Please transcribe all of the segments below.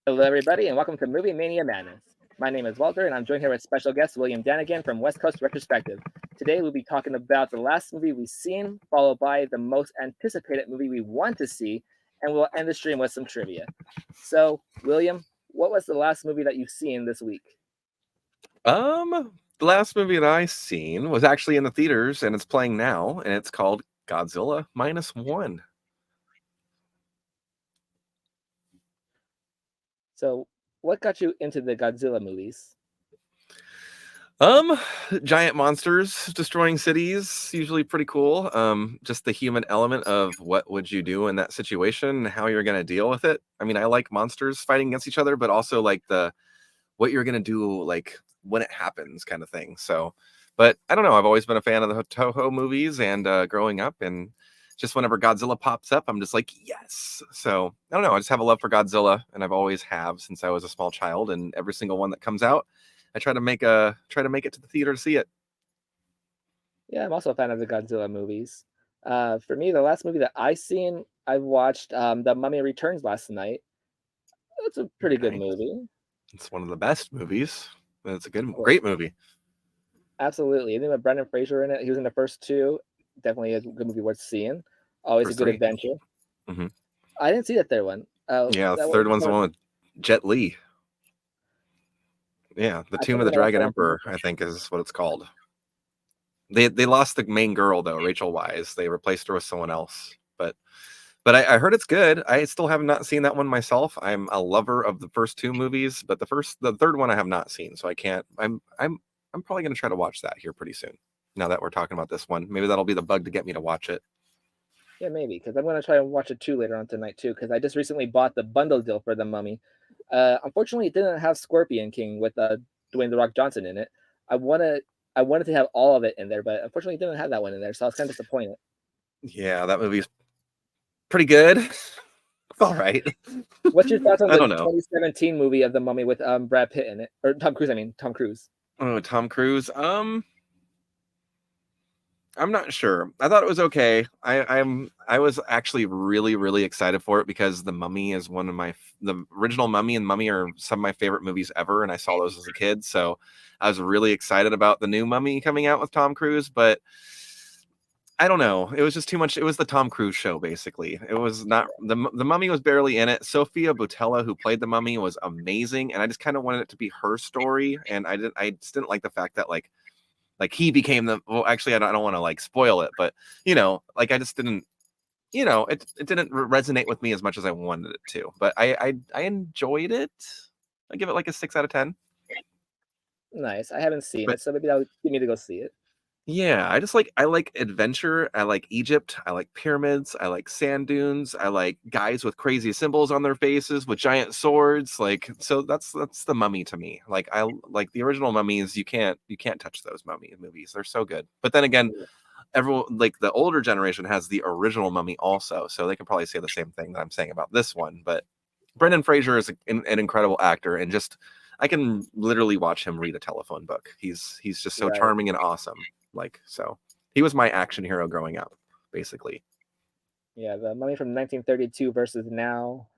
Hello, everybody, and welcome to Movie Mania Madness. My name is Walter, and I'm joined here with special guest William Danigan from West Coast Retrospective. Today, we'll be talking about the last movie we've seen, followed by the most anticipated movie we want to see, and we'll end the stream with some trivia. So, William, what was the last movie that you've seen this week? The last movie that I seen was actually in the theaters, and it's playing now, and it's called Godzilla -1. So, what got you into the Godzilla movies? Giant monsters destroying cities, usually pretty cool. Just the human element of what would you do in that situation and how you're gonna deal with it. I mean, I like monsters fighting against each other, but also like the what you're gonna do like when it happens kind of thing. So, but I don't know. I've always been a fan of the Toho movies, and growing up, and just whenever Godzilla pops up, I'm just like, yes. So I don't know. I just have a love for Godzilla, and I've always have since I was a small child. And every single one that comes out, I try to make it to the theater to see it. Yeah, I'm also a fan of the Godzilla movies. For me, the last movie that I watched The Mummy Returns last night. It's a pretty good Nice. movie. It's one of the best movies. It's a Of course. great movie. Absolutely. I think with Brendan Fraser in it, he was in the first two. Definitely a good movie worth seeing. Always First a good three. adventure. Mm-hmm. I didn't see the third one. Yeah, the That third one's the one with Jet Li. Yeah, the I Tomb think of the I'm gonna watch Dragon that one Emperor, too. I think is what it's called. They lost the main girl though, Rachel Weisz. They replaced her with someone else. But I heard it's good. I still have not seen that one myself. I'm a lover of the first two movies, but the third one I have not seen, so I can't. I'm probably gonna try to watch that here pretty soon. Now that we're talking about this one, maybe that'll be the bug to get me to watch it. Yeah, maybe because I'm gonna try and watch it too later on tonight too. Because I just recently bought the bundle deal for The Mummy. Unfortunately, it didn't have Scorpion King with Dwayne the Rock Johnson in it. I wanna I wanted to have all of it in there, but unfortunately, it didn't have that one in there, so I was kind of disappointed. Yeah, that movie's pretty good. All right. What's your thoughts on I the don't know. 2017 movie of The Mummy with Brad Pitt in it, or Tom Cruise? I mean, Tom Cruise. Oh, Tom Cruise. I'm not sure. I thought it was okay. I was actually really excited for it because The Mummy is one of the original Mummy and Mummy are some of my favorite movies ever, and I saw those as a kid. So I was really excited about the new Mummy coming out with Tom Cruise, but I don't know. It was just too much. It was the Tom Cruise show, basically. It was not the Mummy was barely in it. Sophia Boutella, who played the Mummy, was amazing, and I just kind of wanted it to be her story, and I just didn't like the fact that like he became the well actually I don't want to like spoil it, but like I just didn't it didn't resonate with me as much as I wanted it to, but I enjoyed it. I give it like a 6 out of 10. Nice. I haven't seen But it, so maybe that would get me to go see it. yeah, I like adventure, I like Egypt, I like pyramids, I like sand dunes, I like guys with crazy symbols on their faces with giant swords, like so that's the Mummy to me. Like I like the original Mummies. You can't touch those Mummy movies, they're so good. But then again, everyone like the older generation has the original Mummy also, so they can probably say the same thing that I'm saying about this one. But Brendan Fraser is an incredible actor, and just I can literally watch him read a telephone book. He's just so Right. charming and awesome. Like so, he was my action hero growing up, basically. Yeah, The Mummy from 1932 versus now.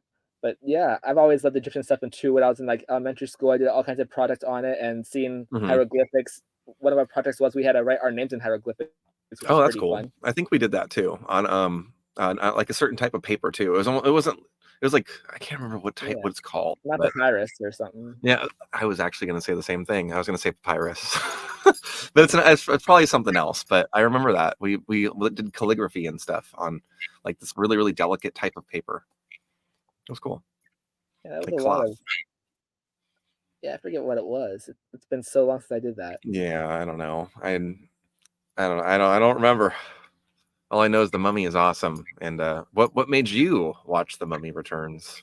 But yeah, I've always loved Egyptian stuff and too. When I was in like elementary school, I did all kinds of projects on it and seeing Hmm. hieroglyphics. One of our projects was we had to write our names in hieroglyphics, which was Oh, that's pretty cool. fun. I think we did that too on like a certain type of paper too. It wasn't. It was like I can't remember Yeah, what it's called, not but papyrus or something. yeah, I was actually going to say the same thing. I was going to say papyrus, but it's probably something else. But I remember that we did calligraphy and stuff on like this really delicate type of paper. It was cool, Yeah, that was like a lot cloth. of. Yeah, I forget what it was. It's been so long since I did that. Yeah, I don't know. I don't remember. All I know is the Mummy is awesome. And what made you watch the Mummy Returns?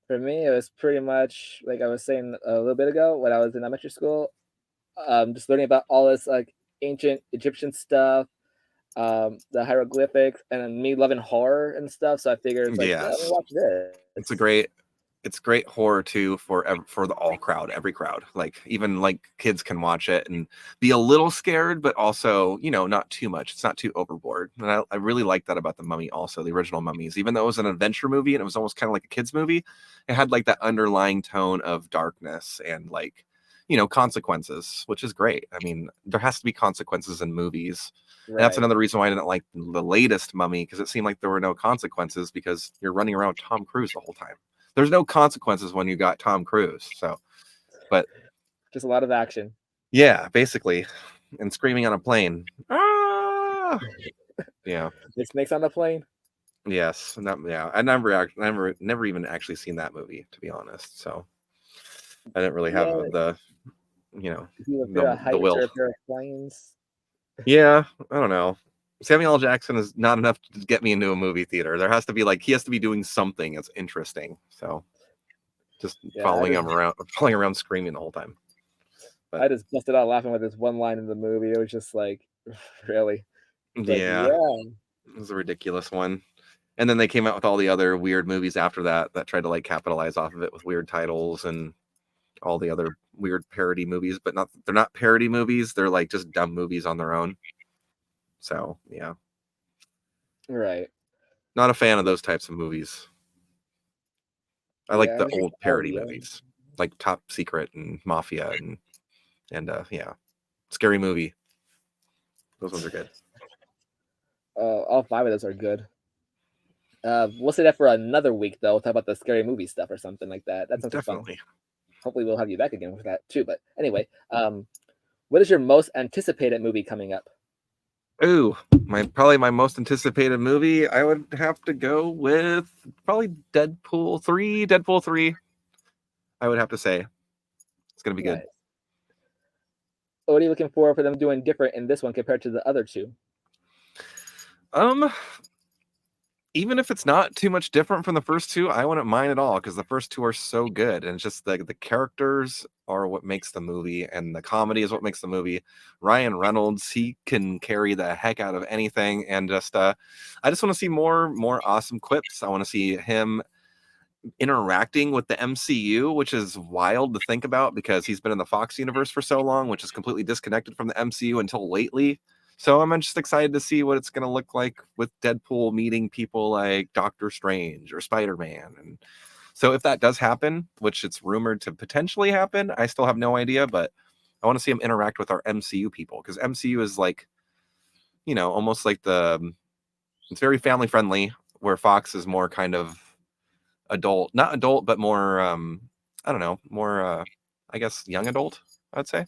For me, it was pretty much like I was saying a little bit ago when I was in elementary school. Just learning about all this like ancient Egyptian stuff, the hieroglyphics, and then me loving horror and stuff. So I figured it's like, yeah, let me Yes, watch it's a this. great it's great horror too for the all crowd, every crowd. Like even like kids can watch it and be a little scared, but also not too much. It's not too overboard. And I really like that about the Mummy. Also, the original Mummies, even though it was an adventure movie and it was almost kind of like a kids movie, it had like that underlying tone of darkness and like consequences, which is great. I mean, there has to be consequences in movies. And that's Right. another reason why I didn't like the latest Mummy, because it seemed like there were no consequences because you're running around with Tom Cruise the whole time. There's no consequences when you got Tom Cruise. So, but Just a lot of action. yeah, basically, and screaming on a plane. Ah! Yeah. There's snakes on the plane. Yes. And I never even actually seen that movie, to be honest. So I didn't really have Yeah. the Is he a fear of the heights will. or a fear of planes? Yeah, I don't know. Samuel L. Jackson is not enough to get me into a movie theater. There has to be he has to be doing something that's interesting. So just following around screaming the whole time. But I just busted out laughing with this one line in the movie. It was just like, really? Like, yeah, yeah. it was a ridiculous one. And then they came out with all the other weird movies after that tried to capitalize off of it with weird titles and all the other weird parody movies, but they're not parody movies. They're just dumb movies on their own. So yeah. Right. Not a fan of those types of movies. I like Yeah, the and old oh parody yeah. movies, like Top Secret and Mafia and yeah, Scary Movie. Those ones are good. All 5 of those are good. We'll say that for another week though. We'll talk about the scary movie stuff or something like that. That sounds like fun. Definitely. Hopefully we'll have you back again for that too. But anyway, what is your most anticipated movie coming up? Ooh, probably my most anticipated movie. I would have to go with probably Deadpool 3. Deadpool 3. I would have to say it's gonna be good. Nice. What are you looking for them doing different in this one compared to the other 2? Even if it's not too much different from the first 2, I wouldn't mind at all because the first 2 are so good, and it's just the characters are what makes the movie, and the comedy is what makes the movie. Ryan Reynolds, he can carry the heck out of anything, and I just want to see more awesome quips. I want to see him interacting with the MCU, which is wild to think about because he's been in the Fox universe for so long, which is completely disconnected from the MCU until lately. So I'm just excited to see what it's going to look like with Deadpool meeting people like Doctor Strange or Spider-Man. And so if that does happen, which it's rumored to potentially happen, I still have no idea, but I want to see him interact with our MCU people because MCU is almost like it's very family friendly, where Fox is more kind of adult, not adult, but more, I don't know, more, I guess, young adult, I'd say.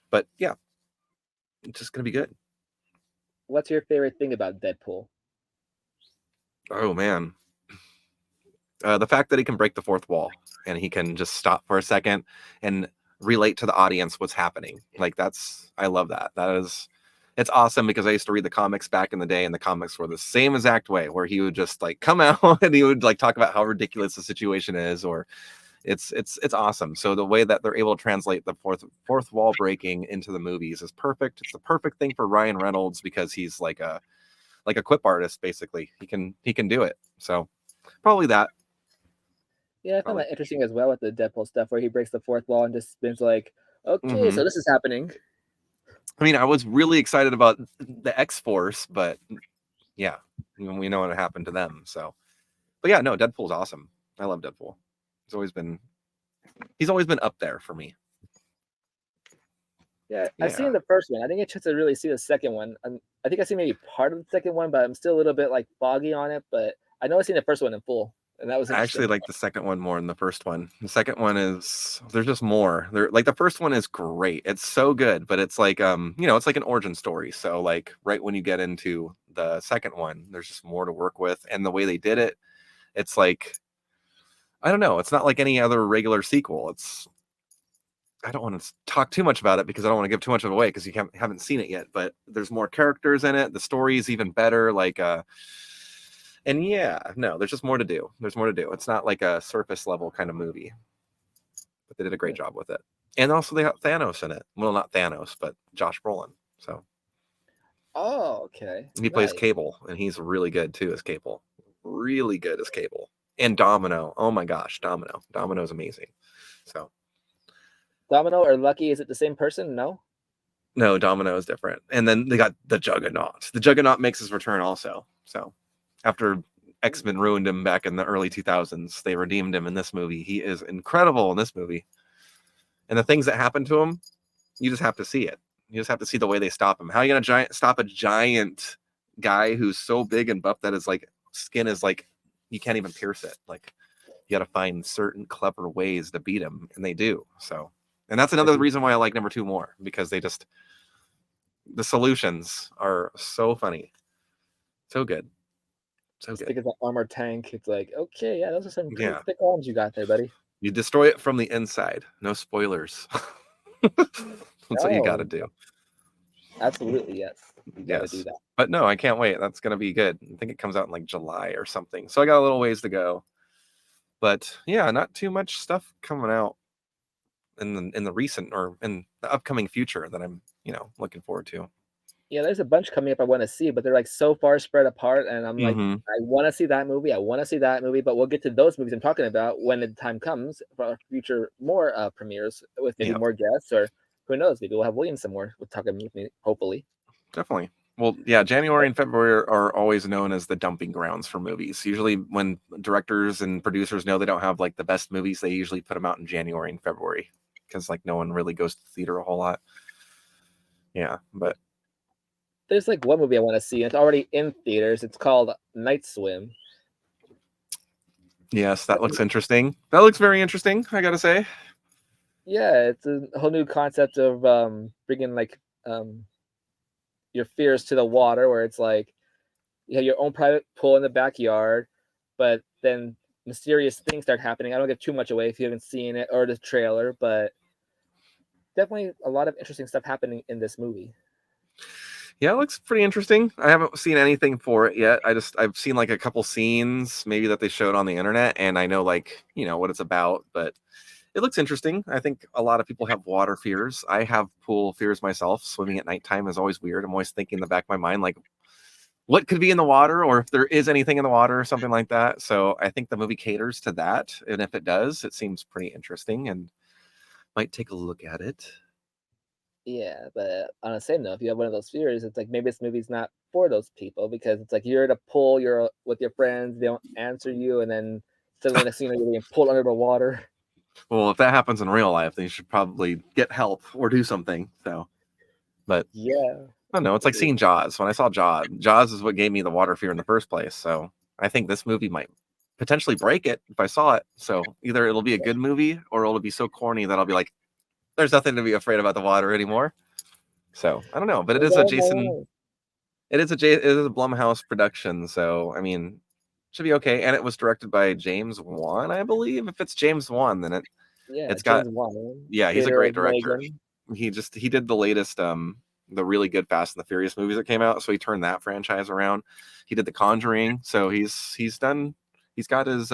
But yeah, it's just going to be good. What's your favorite thing about Deadpool? Oh, man. The fact that he can break the fourth wall and he can just stop for a second and relate to the audience what's happening. I love that. It's awesome because I used to read the comics back in the day, and the comics were the same exact way, where he would just come out and he would talk about how ridiculous the situation is, or it's awesome. So the way that they're able to translate the fourth wall breaking into the movies is perfect. It's the perfect thing for Ryan Reynolds because he's like a quip artist, basically. He can do it. So probably that. Yeah, I found that interesting as well with the Deadpool stuff where he breaks the fourth wall and just spins like, okay, so this is happening. I mean, I was really excited about the X-Force, but yeah, we know what happened to them. So, but yeah, no, Deadpool's awesome. I love Deadpool. He's always been up there for me. Yeah, I've seen the first one. I didn't get a chance to really see the second one. I think I seen maybe part of the second one, but I'm still a little bit foggy on it. But I know I've seen the first one in full, and that was I actually like the second one more than the first one. The second one there's just more. The first one is great. It's so good, but it's it's like an origin story. So right when you get into the second one, there's just more to work with, and the way they did it, it's I don't know. It's not like any other regular sequel. I don't want to talk too much about it because I don't want to give too much of it away because you haven't seen it yet. But there's more characters in it. The story is even better. And yeah, no, there's just more to do. There's more to do. It's not like a surface level kind of movie, but they did a great job with it. And also they got Thanos in it. Well, not Thanos, but Josh Brolin. So. Oh, okay. He plays Cable, and he's really good too as Cable. Really good as Cable. And Domino. Oh my gosh, Domino. Domino is amazing. So Domino or Lucky, is it the same person? No. no, Domino is different. And then they got the Juggernaut. The Juggernaut makes his return also. So after X-Men ruined him back in the early 2000s, they redeemed him in this movie. He is incredible in this movie. And the things that happen to him, you just have to see it. You just have to see the way they stop him. How are you gonna stop a giant guy who's so big and buff that his like skin is like you can't even pierce it? Like you got to find certain clever ways to beat him, and they do. So, and that's another reason why I like number 2 more, because they just the solutions are so funny, so good, so Just good. think of the armored tank. It's like, okay, yeah, those are some pretty Yeah. thick arms you got there, buddy. You destroy it from the inside. No spoilers. That's what you got to do. Absolutely, yes. You gotta Yes. do that. But no, I can't wait. That's going to be good. I think it comes out in like July or something. So I got a little ways to go. But yeah, not too much stuff coming out in the recent or in the upcoming future that I'm, looking forward to. Yeah, there's a bunch coming up I want to see, but they're like so far spread apart, and I'm like, Mhm. I want to see that movie. I want to see that movie, but we'll get to those movies I'm talking about when the time comes for our future more premieres with maybe Yeah. more guests, or who knows, maybe we'll have William somewhere with talking with me, hopefully. Definitely. Well, yeah, January and February are always known as the dumping grounds for movies. Usually when directors and producers know they don't have like the best movies, they usually put them out in January and February because like no one really goes to the theater a whole lot. Yeah, but There's like one movie I want to see. It's already in theaters. It's called Night Swim. yes, that looks interesting. That looks very interesting, I gotta say. Yeah, it's a whole new concept of bringing like your fears to the water, where it's like you have your own private pool in the backyard, but then mysterious things start happening. I don't give too much away if you haven't seen it or the trailer, but definitely a lot of interesting stuff happening in this movie. Yeah, it looks pretty interesting. I haven't seen anything for it yet. I've seen like a couple scenes maybe that they showed on the internet, and I know like, what it's about, but it looks interesting. I think a lot of people have water fears. I have pool fears myself. Swimming at nighttime is always weird. I'm always thinking in the back of my mind, like, what could be in the water, or if there is anything in the water or something like that. So I think the movie caters to that. And if it does, it seems pretty interesting and might take a look at it. Yeah, but on the same note, if you have one of those fears, it's like maybe this movie's not for those people, because it's like you're at a pool, you're with your friends, they don't answer you, and then suddenly next thing you know, you're being pulled under the water. Well, if that happens in real life, then you should probably get help or do something. So, but Yeah. I don't know. It's like seeing Jaws. When I saw Jaws, Jaws is what gave me the water fear in the first place. So I think this movie might potentially break it if I saw it. So either it'll be a good movie or it'll be so corny that I'll be like, there's nothing to be afraid about the water anymore. So I don't know, but it is a Blumhouse production. So I mean, should be okay. And it was directed by James Wan, I believe. If it's James Wan, then it's got James Wan, yeah, he's a creator great of director. Megan. He did the latest the really good Fast and the Furious movies that came out, so he turned that franchise around. He did The Conjuring, so he's got his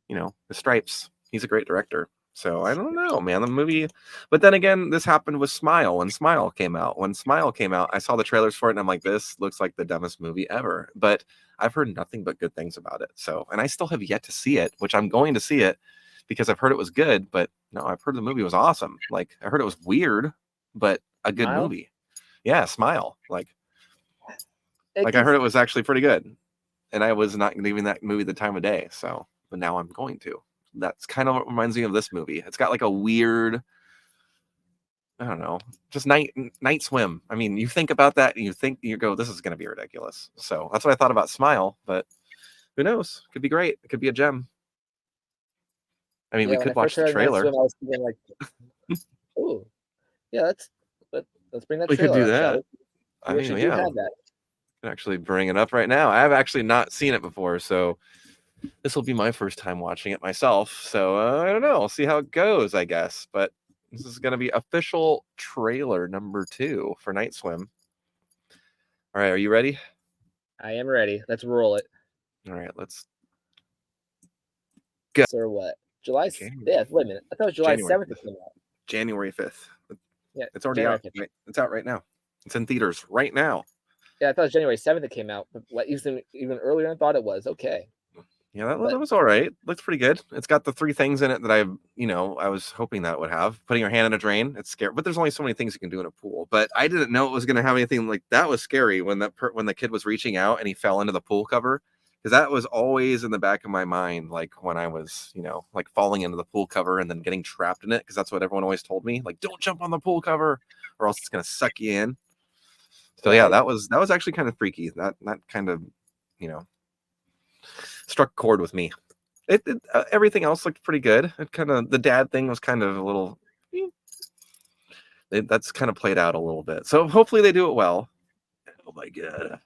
his stripes. He's a great director. So I don't know, man, the movie. But then again, this happened with Smile when Smile came out. When Smile came out, I saw the trailers for it and I'm like, this looks like the dumbest movie ever. But I've heard nothing but good things about it. So, and I still have yet to see it, which I'm going to see it because I've heard it was good, but no, I've heard the movie was awesome. Like I heard it was weird, but a good Smile? movie. Yeah, Smile. It I gets, heard it was actually pretty good. And I was not giving that movie the time of day. So, but now I'm going to. That's kind of what reminds me of this movie. It's got like a weird, I don't know, just night swim. I mean, you think about that and you go, this is going to be ridiculous. So that's what I thought about Smile, but who knows? Could be great. It could be a gem. I mean, we when I could first watch the heard Night trailer. Swim, I was thinking like, oh, yeah, let's bring that We could trailer do up, shall that. we? I We mean, actually do yeah, have that. I can actually bring it up right now. I've actually not seen it before, so this will be my first time watching it myself. So I don't know. I'll see how it goes, I guess. But this is going to be official trailer number 2 for Night Swim. All right, are you ready? I am ready. Let's roll it. All right, let's Go. So what? July 5th. Wait a minute. I thought it was July 7th it came out. January 5th. Yeah, it's already out. Right? It's out right now. It's in theaters right now. Yeah, I thought it was January 7th it came out, but even earlier than I thought it was. Okay. Yeah, that, But that was all right. Looks pretty good. It's got the three things in it that I was hoping that it would have. Putting your hand in a drain, it's scary, but there's only so many things you can do in a pool. But I didn't know it was going to have anything like that. Was scary when when the kid was reaching out and he fell into the pool cover, because that was always in the back of my mind, like when I was, like falling into the pool cover and then getting trapped in it, because that's what everyone always told me, like don't jump on the pool cover or else it's going to suck you in. So yeah, right. that was actually kind of freaky. That kind of, you know, struck a chord with me. Everything else looked pretty good. It kind of, the dad thing was kind of a little, that's kind of played out a little bit. So hopefully they do it well. Oh my god,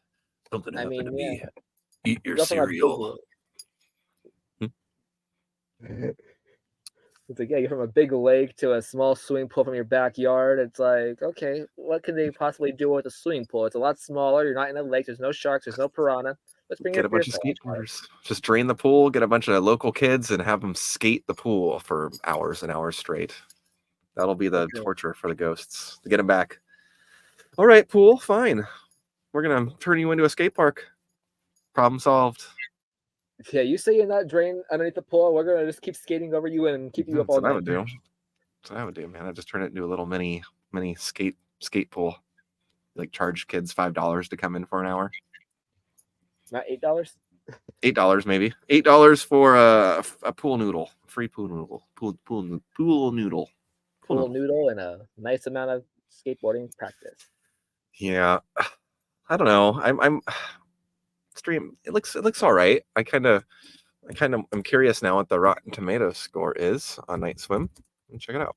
something I happened mean, to yeah, me. Eat your go from a cereal. big it's like, yeah, you're from a big lake to a small swimming pool from your backyard. It's like, okay, what can they possibly do with a swimming pool? It's a lot smaller. You're not in a lake. There's no sharks. There's no piranha. Let's bring your Get a bunch fear of salad water. skateboarders. Just drain the pool. Get a bunch of local kids and have them skate the pool for hours and hours straight. That'll be the Okay. torture for the ghosts to get them back. All right, pool, fine. We're gonna turn you into a skate park. Problem solved. Yeah, you say you're not drained underneath the pool. We're gonna just keep skating over you and keep you up That's all what I night. would do. That's what I would do, man. I'd just turn it into a little mini skate pool. Like charge kids $5 to come in for an hour. Not $8. $8 maybe. $8 for a pool noodle. Free pool noodle. Pool noodle. Pool noodle and a nice amount of skateboarding practice. Yeah. I don't know. I'm stream. It looks all right. I'm curious now what the Rotten Tomatoes score is on Night Swim. Check it out.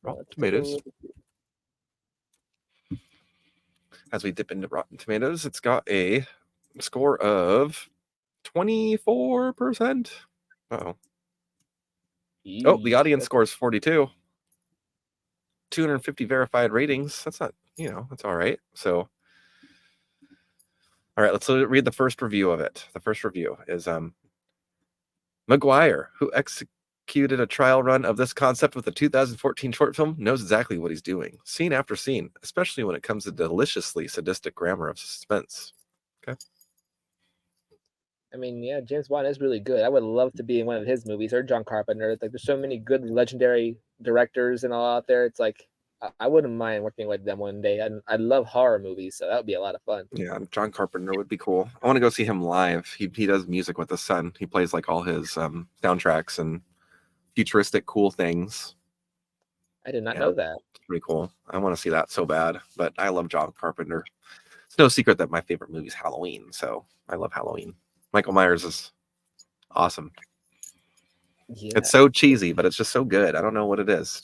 Rotten Let's take a Tomatoes. look. As we dip into Rotten Tomatoes, it's got a score of 24%. Uh-oh. Oh, the audience score is 42. 250 verified ratings. That's not, that's all right. So, all right, let's read the first review of it. The first review is McGuire, who executed a trial run of this concept with the 2014 short film, knows exactly what he's doing, scene after scene, especially when it comes to deliciously sadistic grammar of suspense. Okay. I mean, yeah, James Wan is really good. I would love to be in one of his movies, or John Carpenter. It's like there's so many good legendary directors and all out there. It's like I wouldn't mind working with them one day. And I love horror movies, so that would be a lot of fun. Yeah, John Carpenter would be cool. I want to go see him live. He does music with his son. He plays like all his soundtracks and futuristic cool things. I did not know that. It's pretty cool. I want to see that so bad, but I love John Carpenter. It's no secret that my favorite movie is Halloween, so I love Halloween. Michael Myers is awesome. Yeah. It's so cheesy, but it's just so good. I don't know what it is.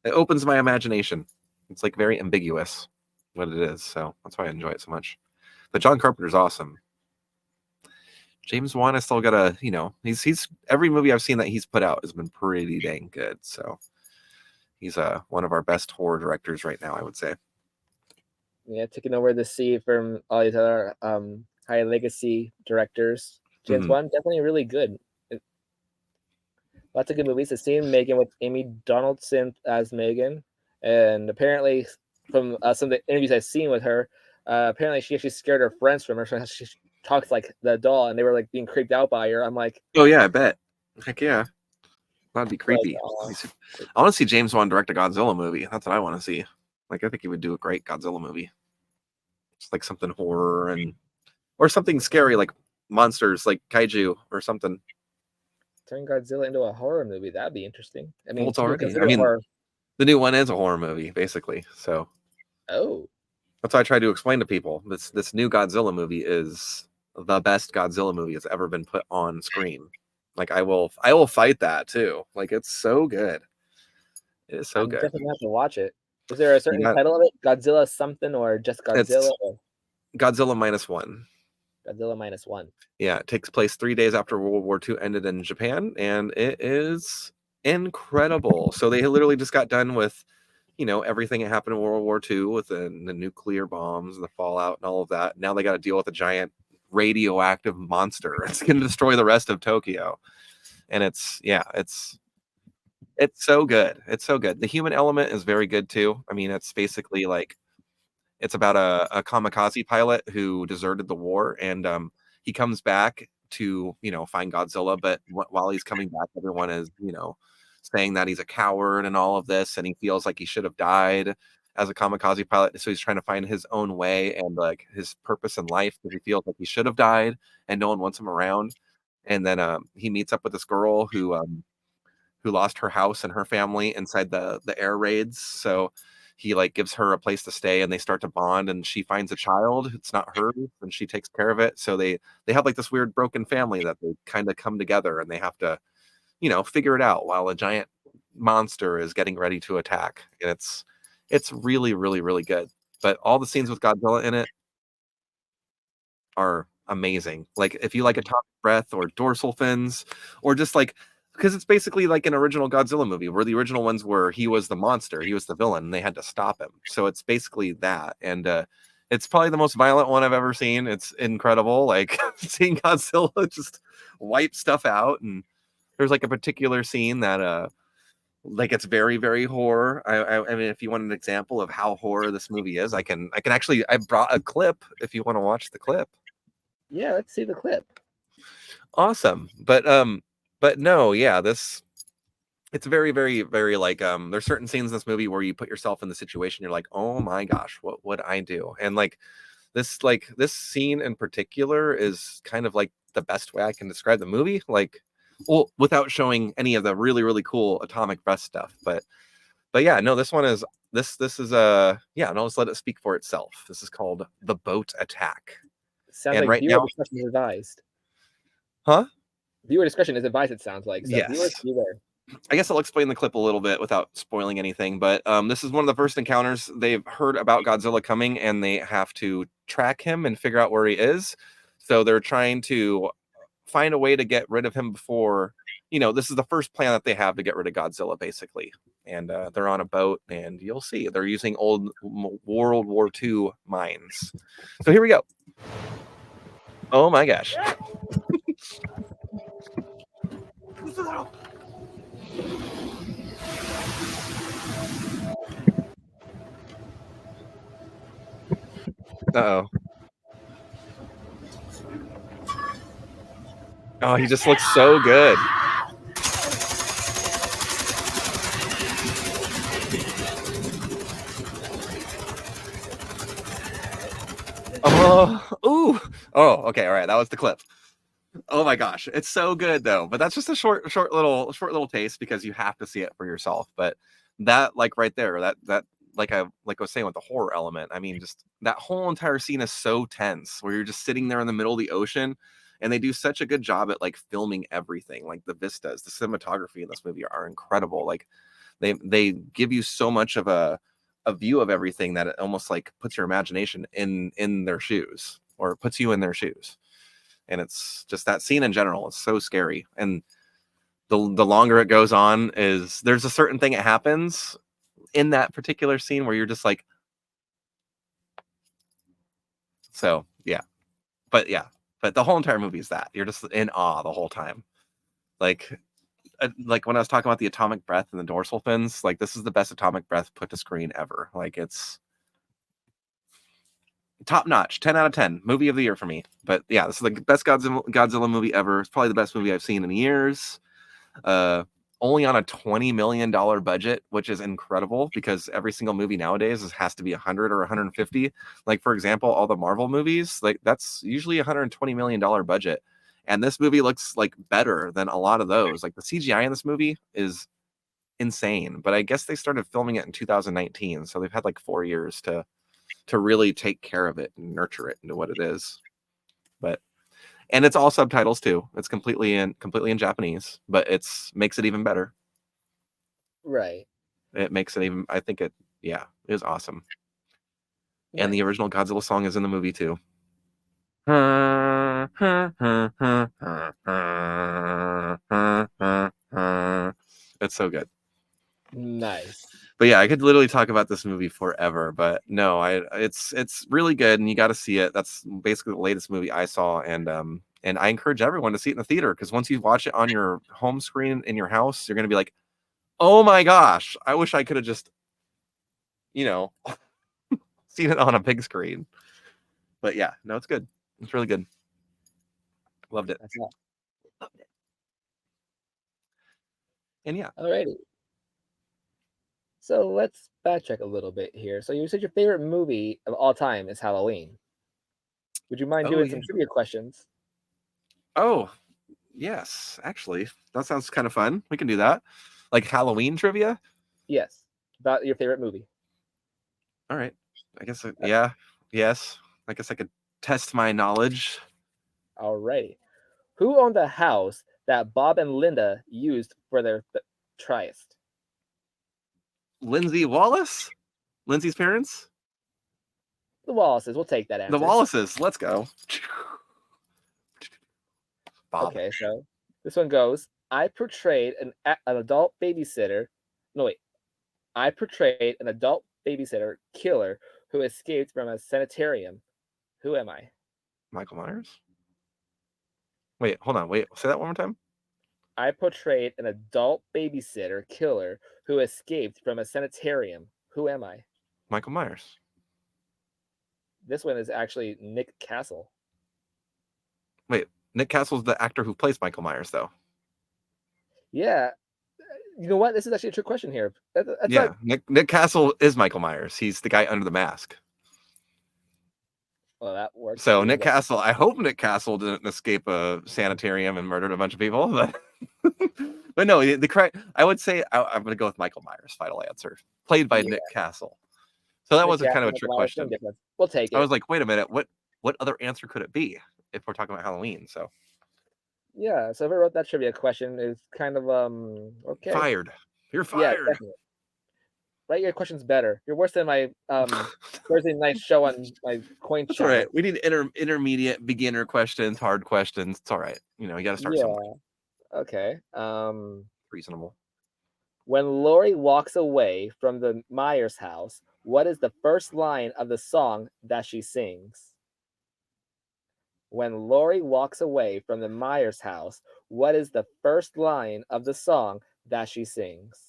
It opens my imagination. It's like very ambiguous what it is, so that's why I enjoy it so much. But John Carpenter's awesome. James Wan, I still gotta, he's every movie I've seen that he's put out has been pretty dang good. So he's one of our best horror directors right now, I would say. Yeah, taking over the sea from all these other high legacy directors. James Wan definitely really good. Lots of good movies. The scene Megan with Amy Donaldson as Megan, and apparently from some of the interviews I've seen with her, apparently she actually scared her friends from her. So she talks like the doll, and they were like being creeped out by her. I'm like, oh yeah, I bet. Heck yeah, that'd be creepy. Like, I want to see James Wan direct a Godzilla movie. That's what I want to see. Like, I think he would do a great Godzilla movie. Just like something horror or something scary like monsters, like kaiju or something. Turn Godzilla into a horror movie. That'd be interesting. I mean, Well, it's already. horror. The new one is a horror movie, basically. So, that's what I try to explain to people. This new Godzilla movie is the best Godzilla movie that's ever been put on screen. Like, I will fight that too. Like, it's so good. It is so good. Definitely have to watch it. Is there a certain title of it? Godzilla something or just Godzilla? Godzilla -1. Godzilla -1. Yeah, it takes place 3 days after World War II ended in Japan, and it is incredible. So they literally just got done with, everything that happened in World War II with the nuclear bombs and the fallout and all of that. Now they got to deal with a giant radioactive monster. It's going to destroy the rest of Tokyo. And it's so good. It's so good. The human element is very good too. I mean, it's basically like, it's about a kamikaze pilot who deserted the war, and he comes back to, find Godzilla. But while he's coming back, everyone is, saying that he's a coward and all of this, and he feels like he should have died as a kamikaze pilot. So he's trying to find his own way and like his purpose in life, because he feels like he should have died and no one wants him around. And then he meets up with this girl who lost her house and her family inside the air raids. So he like gives her a place to stay, and they start to bond, and she finds a child. It's not hers, and she takes care of it. So they have like this weird broken family that they kind of come together, and they have to, figure it out while a giant monster is getting ready to attack. And it's really, really, really good. But all the scenes with Godzilla in it are amazing. Like if you like Atomic Breath or Dorsal Fins, or just like, because it's basically like an original Godzilla movie, where the original ones were he was the monster, he was the villain, and they had to stop him. So it's basically that. And it's probably the most violent one I've ever seen. It's incredible, like seeing Godzilla just wipe stuff out. And there's like a particular scene that like it's very, very horror. I mean, if you want an example of how horror this movie is, I can actually, I brought a clip if you want to watch the clip. Yeah, let's see the clip. Awesome. But no, yeah, it's very, very, very like there's certain scenes in this movie where you put yourself in the situation, you're like, oh my gosh, what would I do? And like this scene in particular is kind of like the best way I can describe the movie, like, well, without showing any of the really, really cool Atomic Breath stuff. But yeah, no, this one is this is yeah, no, let's let it speak for itself. This is called The Boat Attack. Sounds And like right viewer now, discretion is advised. huh? Viewer discretion is advised, it sounds like. So Yes. viewers, beware. I guess I'll explain the clip a little bit without spoiling anything, but this is one of the first encounters. They've heard about Godzilla coming, and they have to track him and figure out where he is. So they're trying to find a way to get rid of him before, this is the first plan that they have to get rid of Godzilla, basically. And they're on a boat, and you'll see they're using old World War II mines. So here we go. Oh my gosh. Uh-oh. Oh, he just looks so good. Oh, ooh. Oh, okay, all right. That was the clip. Oh my gosh, it's so good though. But that's just a short little taste, because you have to see it for yourself. But that, like right there, that like I was saying with the horror element, I mean, just that whole entire scene is so tense, where you're just sitting there in the middle of the ocean, and they do such a good job at like filming everything. Like the vistas, the cinematography in this movie are incredible. Like they give you so much of a view of everything that it almost like puts your imagination in their shoes, or puts you in their shoes. And it's just that scene in general is so scary. And the longer it goes on, is there's a certain thing that happens in that particular scene where you're just like, so yeah. But the whole entire movie is that you're just in awe the whole time. Like when I was talking about the Atomic Breath and the Dorsal Fins, like this is the best Atomic Breath put to screen ever. Like it's top notch, 10 out of 10, movie of the year for me. But yeah, this is the best Godzilla movie ever. It's probably the best movie I've seen in years. Only on a $20 million budget, which is incredible, because every single movie nowadays has to be 100 or 150. Like for example, all the Marvel movies, like that's usually $120 million budget. And this movie looks like better than a lot of those. Like the CGI in this movie is insane, but I guess they started filming it in 2019. So they've had like 4 years to really take care of it and nurture it into what it is. And it's all subtitles too. It's completely in Japanese, but makes it even better. Right. It makes it even, I think it is awesome. Yeah. And the original Godzilla song is in the movie too. It's so good. Nice. But yeah, I could literally talk about this movie forever, but no, it's really good, and you got to see it. That's basically the latest movie I saw, and I encourage everyone to see it in the theater, because once you watch it on your home screen in your house, you're gonna be like, oh my gosh, I wish I could have just, seen it on a big screen. But yeah, no, it's good. It's really good. Loved it. That's all. Loved it. And yeah. Alrighty. So let's backtrack a little bit here. So you said your favorite movie of all time is Halloween. Would you mind Oh, doing yeah. some trivia questions? Oh, yes. Actually, that sounds kind of fun. We can do that. Like Halloween trivia. Yes, about your favorite movie. All right. I guess. Yeah. Yes. I guess I could test my knowledge. Alrighty. Who owned the house that Bob and Linda used for their tryst? Lindsay Wallace. Lindsay's parents. The Wallaces. We'll take that answer. The Wallaces. Let's go. Bob. Okay, so this one goes. I portrayed an adult babysitter. No, wait. I portrayed an adult babysitter killer who escaped from a sanitarium. Who am I? Michael Myers. Wait, hold on. Wait, say that one more time. I portrayed an adult babysitter killer who escaped from a sanitarium. Who am I? Michael Myers. This one is actually Nick Castle. Wait, Nick Castle's the actor who plays Michael Myers, though. Yeah. You know what? This is actually a trick question here. That's yeah, Nick Castle is Michael Myers. He's the guy under the mask. Well, that works. So Nick Castle, I hope Nick Castle didn't escape a sanitarium and murdered a bunch of people. But no, the correct. I would say I'm going to go with Michael Myers. Final answer, played by Nick Castle. So that was kind of a trick question. We'll take it. I was like, wait a minute, what other answer could it be if we're talking about Halloween? So yeah, so whoever wrote that trivia question is kind of okay. Fired. You're fired. Yeah, definitely. Right, your question's better. You're worse than my Thursday night show on my coin. That's all right. We need intermediate, beginner questions, hard questions. It's all right. You know, you got to start somewhere. Okay. Reasonable. When Laurie walks away from the Myers house, what is the first line of the song that she sings? When Laurie walks away from the Myers house, what is the first line of the song that she sings?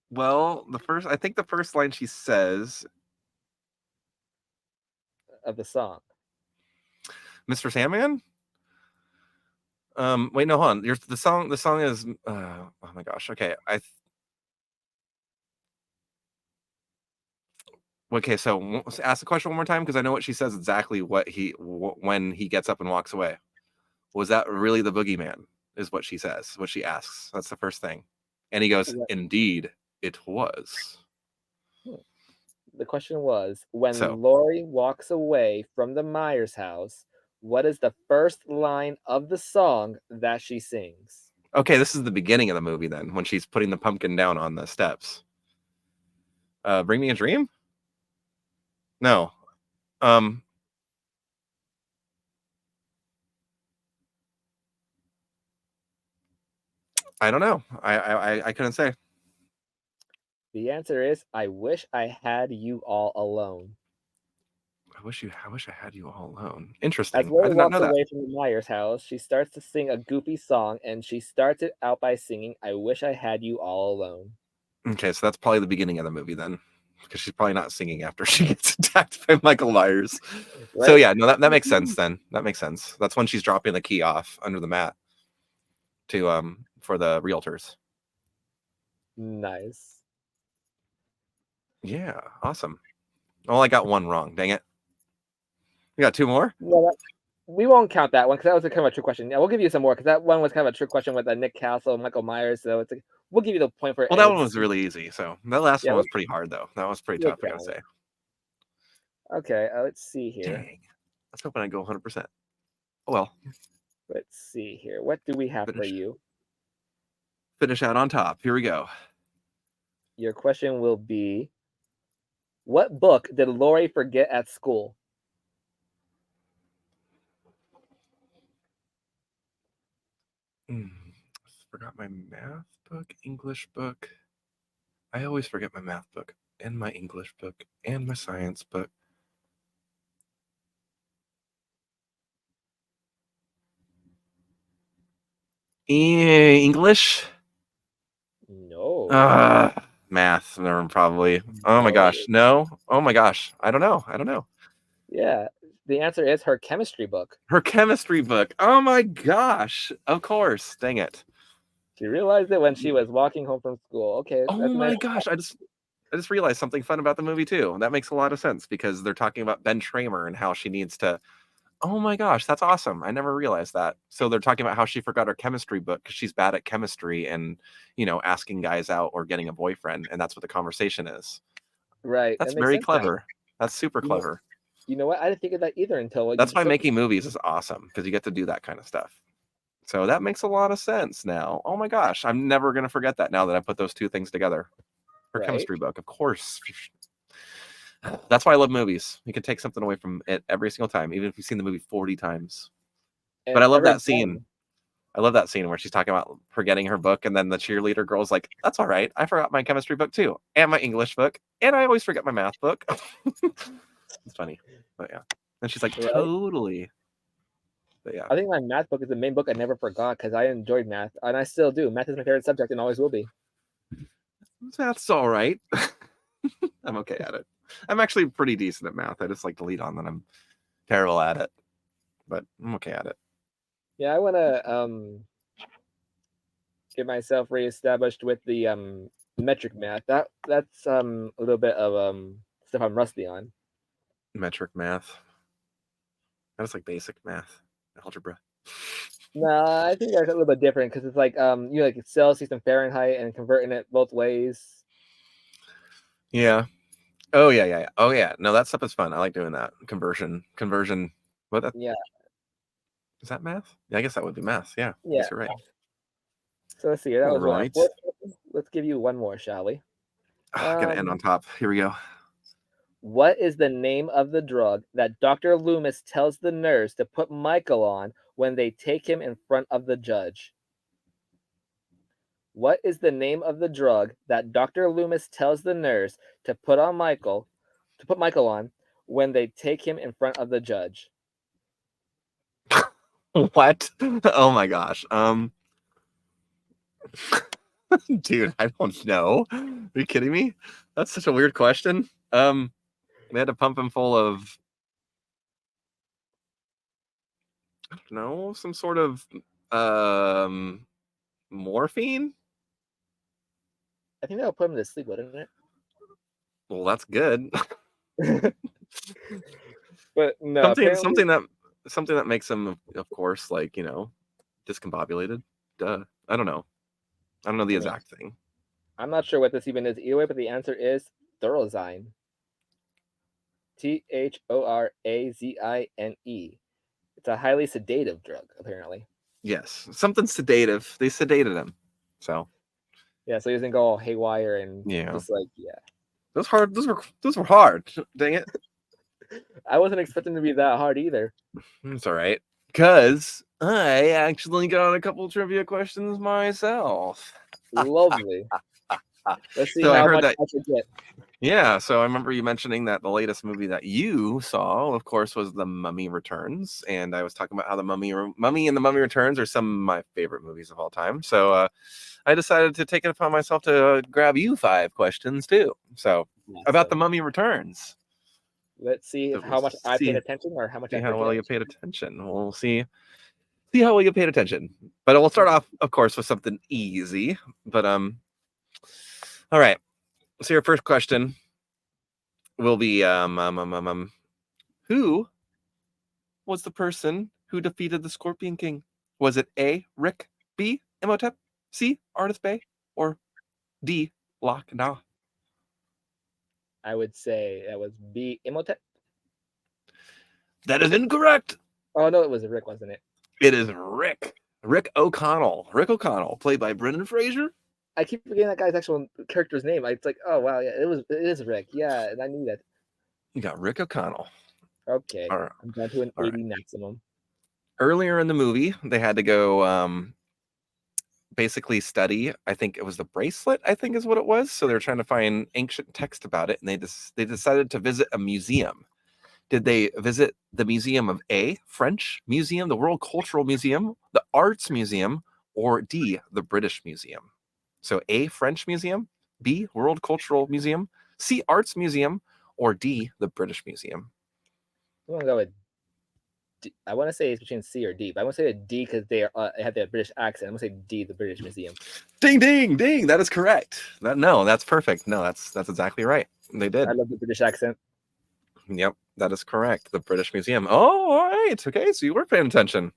Well, I think the first line she says of the song. Mr. Sandman? Wait, no, hold on. The song is oh my gosh. Okay. Okay, so ask the question one more time because I know what she says exactly when he gets up and walks away. Was that really the boogeyman? Is what she says, what she asks. That's the first thing. And he goes, indeed, it was. The question was, when Laurie walks away from the Myers house, what is the first line of the song that she sings? Okay, this is the beginning of the movie then, when she's putting the pumpkin down on the steps. Bring Me a Dream? No. I don't know. I couldn't say. The answer is, I wish I had you all alone. I wish I had you all alone. Interesting. As Laurie walks away from the Myers house, she starts to sing a goofy song, and she starts it out by singing, I wish I had you all alone. Okay, so that's probably the beginning of the movie then, because she's probably not singing after she gets attacked by Michael Myers. Right? So yeah, no, that makes sense then. That makes sense. That's when she's dropping the key off under the mat to for the realtors. Nice. Yeah, awesome. Well, I got one wrong. Dang it. You got two more? No, we won't count that one because that was kind of a trick question. Yeah, we'll give you some more because that one was kind of a trick question with Nick Castle and Michael Myers. So we'll give you the point for it. Well, that one was really easy. So that last one was pretty hard, though. That was pretty tough, I gotta say. Okay, let's see here. Dang. Let's hope I go 100%. Oh, well. Let's see here. What do we have for you? Finish out on top. Here we go. Your question will be, what book did Laurie forget at school? Forgot my math book, English book. I always forget my math book and my English book and my science book. English? No. Math, probably. Oh my gosh. No. Oh my gosh. I don't know. Yeah. The answer is her chemistry book. Her chemistry book. Oh my gosh. Of course. Dang it. She realized it when she was walking home from school. Okay. Oh That's my nice. gosh. I just realized something fun about the movie too. That makes a lot of sense because they're talking about Ben Tramer and how she needs to. Oh my gosh, that's awesome. I never realized that. So they're talking about how she forgot her chemistry book because she's bad at chemistry and, asking guys out or getting a boyfriend. And that's what the conversation is. Right. That's That makes very sense now. clever. That's super You know- clever. You know what? I didn't think of that either until That's why making movies is awesome because you get to do that kind of stuff. So that makes a lot of sense now. Oh my gosh, I'm never going to forget that now that I put those two things together. Her Right. chemistry book, of course. That's why I love movies. You can take something away from it every single time, even if you've seen the movie 40 times. But I love that scene. I love that scene where she's talking about forgetting her book, and then the cheerleader girl's like, "That's all right. I forgot my chemistry book too, and my English book, and I always forget my math book." It's funny, but yeah. And she's like, Right. "Totally." But yeah, I think my math book is the main book I never forgot because I enjoyed math, and I still do. Math is my favorite subject and always will be. that's all right. I'm okay at it. I'm actually pretty decent at math. I just like to lead on that I'm terrible at it, but I'm okay at it. Yeah, I want to get myself reestablished with the metric math. That's a little bit of stuff I'm rusty on. Metric math. That's like basic math, algebra. No, I think that's a little bit different because it's like like Celsius and Fahrenheit and converting it both ways. Yeah. Oh yeah. Oh yeah. No, that stuff is fun. I like doing that. Conversion. What that? Yeah. Is that math? Yeah, I guess that would be math. Yeah. Yeah. You're right. So let's see. That was Right. one. Let's give you one more, shall we? Gonna end on top. Here we go. What is the name of the drug that Dr. Loomis tells the nurse to put Michael on when they take him in front of the judge? What is the name of the drug that Dr. Loomis tells the nurse to put Michael on when they take him in front of the judge? What? Oh my gosh. Dude, I don't know. Are you kidding me? That's such a weird question. They had to pump him full of, I don't know, some sort of morphine. I think that'll put him to sleep, wouldn't it? Well, that's good. But no, something that makes him, of course, like discombobulated. Duh. I don't know the exact thing. I'm not sure what this even is either way, but the answer is Thorazine. Thorazine. It's a highly sedative drug, apparently. Yes, something sedative. They sedated him, so yeah. So he doesn't go all haywire and just like Those were hard. Dang it! I wasn't expecting to be that hard either. It's all right, because I actually got a couple trivia questions myself. Lovely. Let's see how much I should get. Yeah, so I remember you mentioning that the latest movie that you saw, of course, was The Mummy Returns, and I was talking about how the Mummy and The Mummy Returns are some of my favorite movies of all time. So I decided to take it upon myself to grab you 5 questions too. So about The Mummy Returns. Let's see how much I paid attention or how much I how well you paid attention. We'll see how well you paid attention. But we'll start off, of course, with something easy. But all right. So your first question will be who was the person who defeated the Scorpion King? Was it A, Rick, B, Imhotep, C, Ardath Bey, or D, Loch Nah? I would say that was B, Imhotep. That is incorrect. Oh no, it was Rick, wasn't it? It is Rick. Rick O'Connell. Rick O'Connell, played by Brendan Fraser. I keep forgetting that guy's actual character's name. It's like, oh wow, yeah, it is Rick. Yeah, and I knew that. You got Rick O'Connell. Okay, right. I'm down to an 80 maximum. Earlier in the movie, they had to go basically study. I think it was the bracelet. I think is what it was. So they're trying to find ancient text about it, and they decided to visit a museum. Did they visit the Museum of A, French Museum, the World Cultural Museum, the Arts Museum, or D, the British Museum? So A, French Museum, B, World Cultural Museum, C, Arts Museum, or D, the British Museum? I'm gonna go with I want to say it's between C or D, but I want to say a D because they have that British accent. I'm gonna say D, the British Museum. Ding, ding, ding. That is correct. That's perfect. No, that's exactly right. They did. I love the British accent. Yep, that is correct. The British Museum. Oh, all right. Okay, so you were paying attention.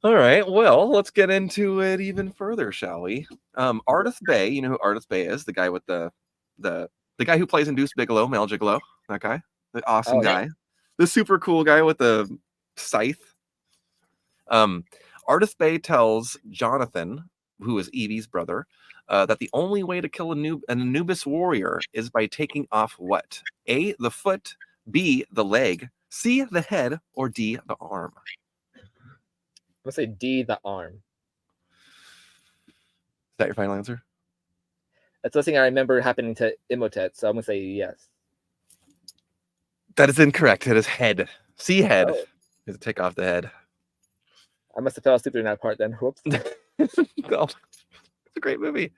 All right. Well, let's get into it even further, shall we? Ardith Bay. You know who Ardith Bay is? The guy with the guy who plays in Deuce Bigelow, Mel Gigolo. That guy, the awesome guy, the super cool guy with the scythe. Ardith Bay tells Jonathan, who is Evie's brother, that the only way to kill an Anubis warrior is by taking off what? A, the foot, B, the leg, C, the head, or D, the arm. I'm gonna say D, the arm. Is that your final answer? That's the thing I remember happening to Imhotep, so I'm gonna say yes. That is incorrect. It is head. C, head. Oh. You have to take off the head. I must have fell asleep in that part then. Whoops. Oh, it's a great movie.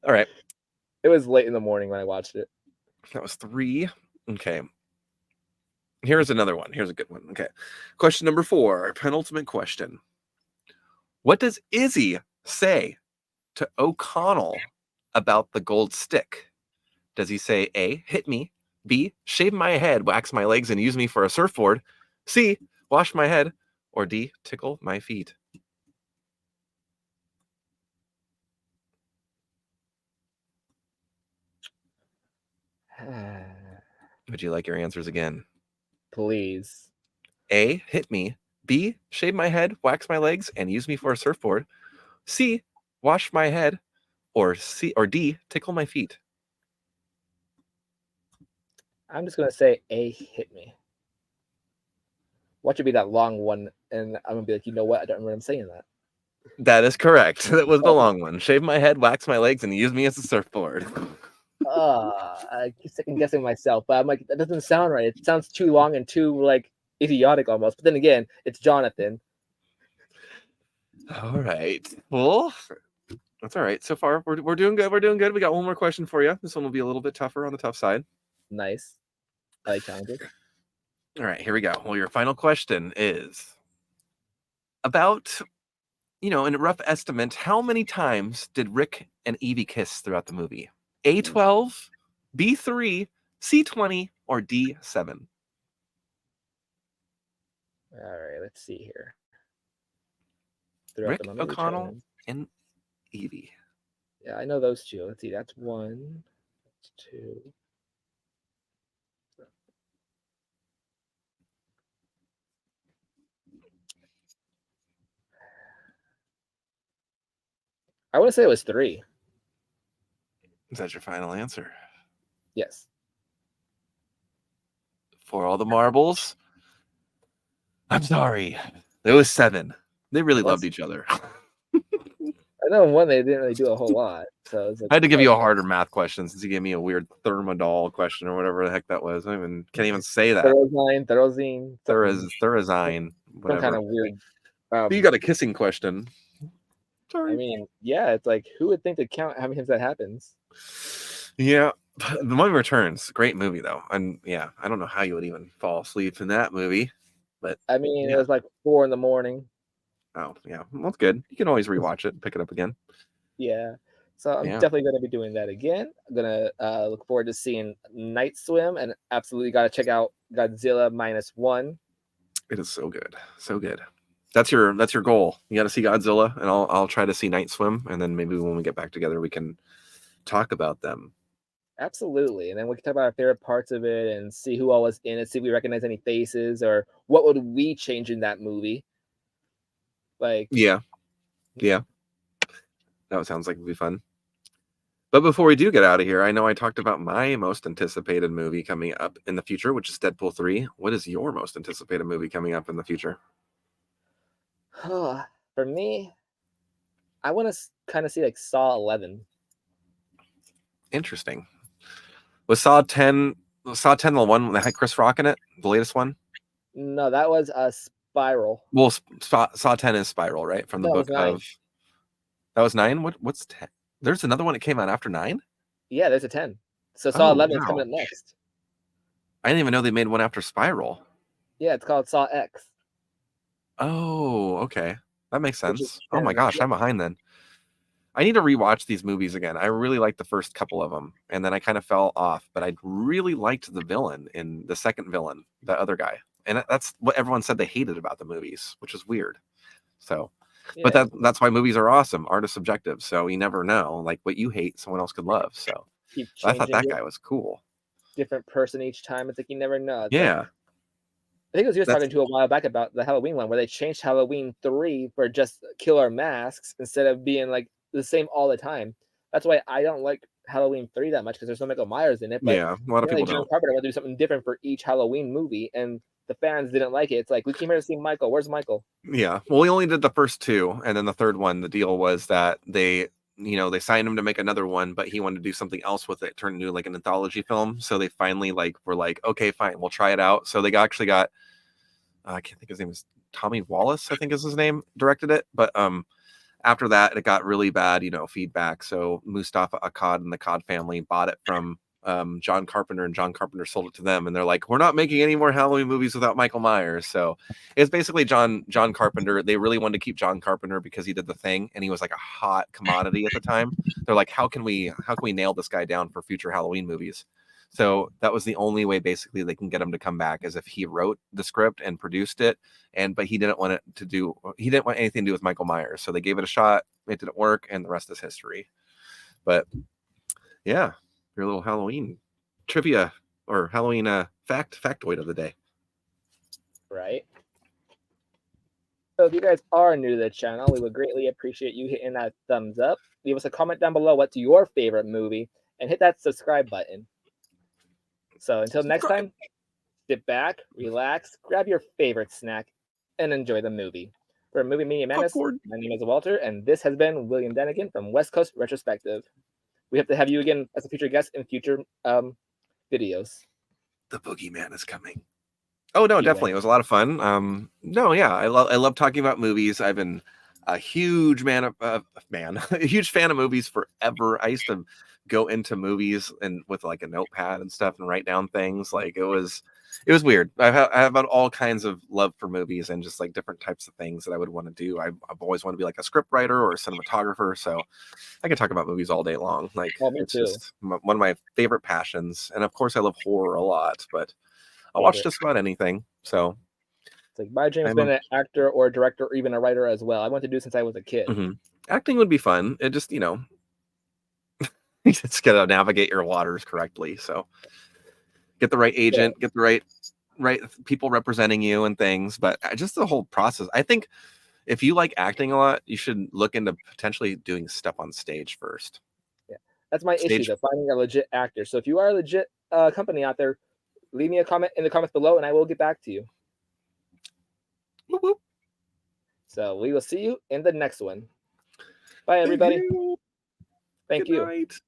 All right. It was late in the morning when I watched it. That was 3. Okay. Here's another one. Here's a good one. Okay. Question number 4, penultimate question. What does Izzy say to O'Connell about the gold stick? Does he say A, hit me, B, shave my head, wax my legs, and use me for a surfboard, C, wash my head, or D, tickle my feet? Would you like your answers again? Please. A, hit me, B, shave my head, wax my legs, and use me for a surfboard, C, wash my head, or D, tickle my feet. I'm just gonna say A, hit me. Watch it be that long one, and I'm gonna be like, you know what? I don't remember him saying that. That is correct. That was the long one. Shave my head, wax my legs, and use me as a surfboard. I keep second guessing myself, but I'm like, that doesn't sound right. It sounds too long and too like idiotic almost. But then again, it's Jonathan. All right. Well, that's all right. So far, we're doing good. We're doing good. We got one more question for you. This one will be a little bit tougher on the tough side. Nice. I like challenges. All right, here we go. Well, your final question is about, in a rough estimate, how many times did Rick and Evie kiss throughout the movie? A12, B3, C20, or D7? All right, let's see here. Rick O'Connell and Evie. Yeah, I know those two. Let's see. That's 1. That's 2. I want to say it was 3. Is that your final answer? Yes. For all the marbles? I'm sorry. It was 7. They really loved each other. I know in 1 they didn't really do a whole lot. So like, I had to give you a harder math question since you gave me a weird thermodol question or whatever the heck that was. I can't even say that. Therazine. Therazine. Whatever. Some kind of weird. You got a kissing question. Sorry. I mean, yeah, it's like, who would think to count how many times that happens? Yeah. The Mummy Returns. Great movie, though. And yeah, I don't know how you would even fall asleep in that movie. But I mean, it was like 4 a.m. Oh, yeah. Well, that's good. You can always rewatch it and pick it up again. Yeah. So I'm definitely going to be doing that again. I'm going to look forward to seeing Night Swim, and absolutely got to check out Godzilla -1. It is so good. So good. That's your goal. You got to see Godzilla, and I'll try to see Night Swim, and then maybe when we get back together, we can talk about them. Absolutely. And then we can talk about our favorite parts of it and see who all was in it, see if we recognize any faces, or what would we change in that movie. Like, yeah. That sounds like it'd be fun. But before we do get out of here, I know I talked about my most anticipated movie coming up in the future, which is Deadpool 3. What is your most anticipated movie coming up in the future? For me, I want to kind of see like Saw 11. Interesting. Was Saw 10 the one that had Chris Rock in it? The latest one? No, that was Spiral. Well, Saw 10 is Spiral, right? From the book of... That was 9? What's 10? There's another one that came out after 9? Yeah, there's a 10. So Saw 11 is coming up next. I didn't even know they made one after Spiral. Yeah, it's called Saw X. Oh, okay. That makes Which is sense. Oh my gosh, I'm behind then. I need to rewatch these movies again. I really liked the first couple of them, and then I kind of fell off. But I really liked the villain in the second villain, the other guy, and that's what everyone said they hated about the movies, which is weird. So, but Yeah, that's why movies are awesome. Art is subjective, so you never know. Like what you hate, someone else could love. So keep I thought changing that it, guy was cool. different person each time. It's like you never know. It's like Yeah, I think it was you was that's talking to a while back about the Halloween one where they changed Halloween 3 for just killer masks instead of being like the same all the time. That's why I don't like Halloween 3 that much because there's no Michael Myers in it. But yeah. A lot of apparently people John don't. Carpenter wanted to do something different for each Halloween movie, and the fans didn't like it. It's like we came here to see Michael. Where's Michael? Yeah. Well, we only did the first two, and then the third one, the deal was that they signed him to make another one, but he wanted to do something else with it, turn into like an anthology film. So they finally were like, okay, fine, we'll try it out. So they actually got I can't think his name is Tommy Wallace, I think is his name, directed it. But after that, it got really bad, feedback. So Mustafa Akkad and the Akkad family bought it from John Carpenter, and John Carpenter sold it to them. And they're like, we're not making any more Halloween movies without Michael Myers. So it's basically John Carpenter. They really wanted to keep John Carpenter because he did The Thing, and he was like a hot commodity at the time. They're like, how can we nail this guy down for future Halloween movies? So that was the only way basically they can get him to come back, as if he wrote the script and produced it, but he didn't want anything to do with Michael Myers. So they gave it a shot. It didn't work, and the rest is history. But yeah, your little Halloween trivia or Halloween factoid of the day. Right. So if you guys are new to the channel, we would greatly appreciate you hitting that thumbs up. Leave us a comment down below what's your favorite movie, and hit that subscribe button. So until next time, sit back, relax, grab your favorite snack, and enjoy the movie. For Movie Media Madness, Popcorn. my name is Walter, and this has been William Denigan from West Coast Retrospective. We hope to have you again as a future guest in future videos. The boogeyman is coming. Oh no, You definitely. win. It was a lot of fun. No, yeah, I love talking about movies. I've been a huge a huge fan of movies forever. I used to go into movies and with like a notepad and stuff and write down things. Like it was weird. I have all kinds of love for movies and just like different types of things that I would want to do. I've always wanted to be like a script writer or a cinematographer. So I can talk about movies all day long. Like Oh, me it's too. just one of my favorite passions. And of course, I love horror a lot, but I'll watch Favorite. just about anything. So It's like my dream has I'm been an actor or a director or even a writer as well. I wanted to do it since I was a kid. acting would be fun. It just, you just gotta navigate your waters correctly. So get the right agent, get the right people representing you and things. But just the whole process. I think if you like acting a lot, you should look into potentially doing stuff on stage first. Yeah, that's my issue though, finding a legit actor. So if you are a legit company out there, leave me a comment in the comments below, and I will get back to you. Whoop, whoop. So we will see you in the next one. Bye, everybody. Thank you. Thank Good you. night.